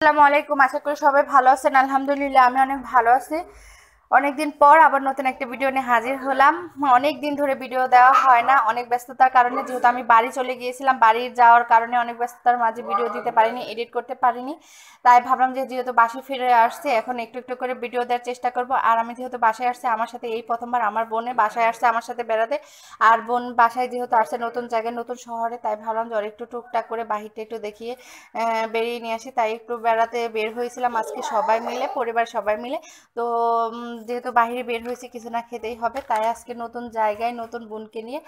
আসসালামু আলাইকুম। আশা করি সবাই ভালো আছেন। আলহামদুলিল্লাহ আমি অনেক ভালো আছি। অনেকদিন পর আবার নতুন একটা ভিডিও নিয়ে হাজির হলাম। অনেক দিন ধরে ভিডিও দেওয়া হয় না, অনেক ব্যস্ততার কারণে। যেহেতু আমি বাড়ি চলে গিয়েছিলাম, বাড়ি যাওয়ার কারণে অনেক ব্যস্ততার মাঝে ভিডিও দিতে পারিনি, এডিট করতে পারিনি। তাই ভাবলাম যে যেহেতু বাসায় ফিরে আসছে, এখন একটু একটু করে ভিডিও দেওয়ার চেষ্টা করব। আর আমি যেহেতু বাসায় আসছে, আমার সাথে এই প্রথমবার আমার বোনের বাসায় আসছে আমার সাথে বেড়াতে। আর বোন বাসায় যেহেতু আসছে নতুন জায়গায় নতুন শহরে, তাই ভাবলাম যে ওর একটু টুকটাক করে বাহিরটা একটু দেখিয়ে বেরিয়ে নিয়ে আসি। তাই একটু বেড়াতে বের হয়েছিলাম আজকে সবাই মিলে, পরিবার সবাই মিলে। তো যেহেতু বাইরে বের হয়েছি, কিছু না খেতেই হবে, তাই আজকে নতুন জায়গায় নতুন বোনকে নিয়ে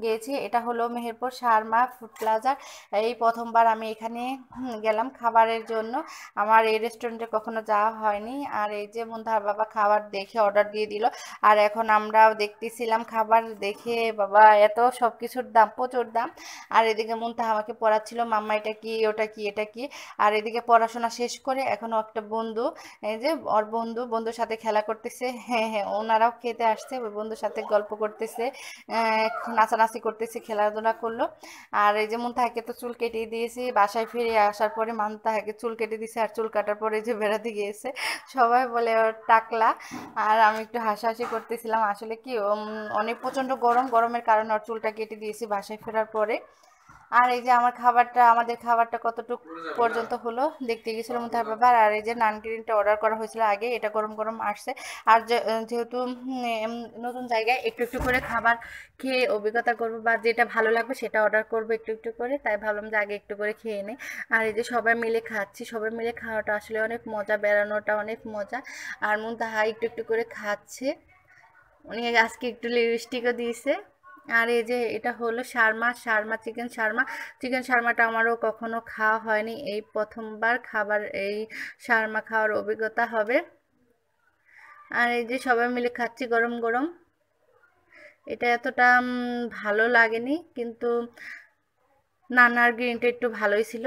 গিয়েছি। এটা হলো মেহেরপুর শার্মা ফুড প্লাজার। এই প্রথমবার আমি এখানে গেলাম খাবারের জন্য। আমার এই রেস্টুরেন্টে কখনো যাওয়া হয়নি। আর এই যে মুন্তাহার বাবা খাবার দেখে অর্ডার দিয়ে দিল। আর এখন আমরাও দেখতেছিলাম খাবার দেখে, বাবা এত সব কিছুর দাম, প্রচুর দাম। আর এদিকে মুন্তাহা আমাকে পড়াচ্ছিল, মাম্মা এটা কি, ওটা কি, এটা কি। আর এদিকে পড়াশোনা শেষ করে এখনও একটা বন্ধু, এই যে ওর বন্ধুর সাথে খেলা করতেছে। হ্যাঁ হ্যাঁ, ওনারাও খেতে আসছে, ওই বন্ধুর সাথে গল্প করতেছে, নাচানাচি করতেছে, খেলাধুলা করলো। আর এই যে মুনতাহাকে তো চুল কেটে দিয়েছি, বাসায় ফিরে আসার পরে মুনতাহাকে চুল কেটে দিয়েছে। আর চুল কাটার পরে যে বেড়াতে গিয়েছে, সবাই বলে ওর টাকলা। আর আমি একটু হাসাহাসি করতেছিলাম। আসলে কি অনেক প্রচণ্ড গরমের কারণে ওর চুলটা কেটে দিয়েছি বাসায় ফেরার পরে। আর এই যে আমাদের খাবারটা কতটুকু পর্যন্ত হলো দেখতে গেছিলাম তার ব্যাপার। আর এই যে নান গ্রিনটা অর্ডার করা হয়েছিল আগে, এটা গরম গরম আসছে। আর যেহেতু নতুন জায়গায় একটু একটু করে খাবার খেয়ে অভিজ্ঞতা করবো, বা যেটা ভালো লাগবে সেটা অর্ডার করবো একটু একটু করে। তাই ভাবলাম যে আগে একটু করে খেয়ে নিই। আর এই যে সবাই মিলে খাচ্ছি, সবাই মিলে খাওয়াটা আসলে অনেক মজা, বেড়ানোটা অনেক মজা। আর মুনতাহা একটু একটু করে খাচ্ছে। উনি আজকে একটু লিপস্টিকও দিয়েছে। আর এই যে এটা হলো চিকেন শার্মাটা আমারও কখনো খাওয়া হয়নি, এই প্রথমবার খাবার এই শার্মা খাওয়ার অভিজ্ঞতা হবে। আর এই যে সবাই মিলে খাচ্ছি গরম গরম। এটা এতটা ভালো লাগেনি, কিন্তু নানার গ্রিনটা একটু ভালোই ছিল,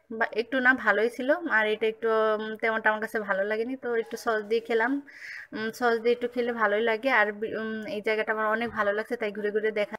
বা একটু না ভালোই ছিল। আর এটা একটু তেমনটা আমার কাছে ভালো লাগেনি, তো একটু সস দিয়ে খেলাম। সস দিয়ে একটু খেলে ভালোই লাগে। আর এই জায়গাটা আমার অনেক ভালো লাগছে, তাই ঘুরে ঘুরে দেখা।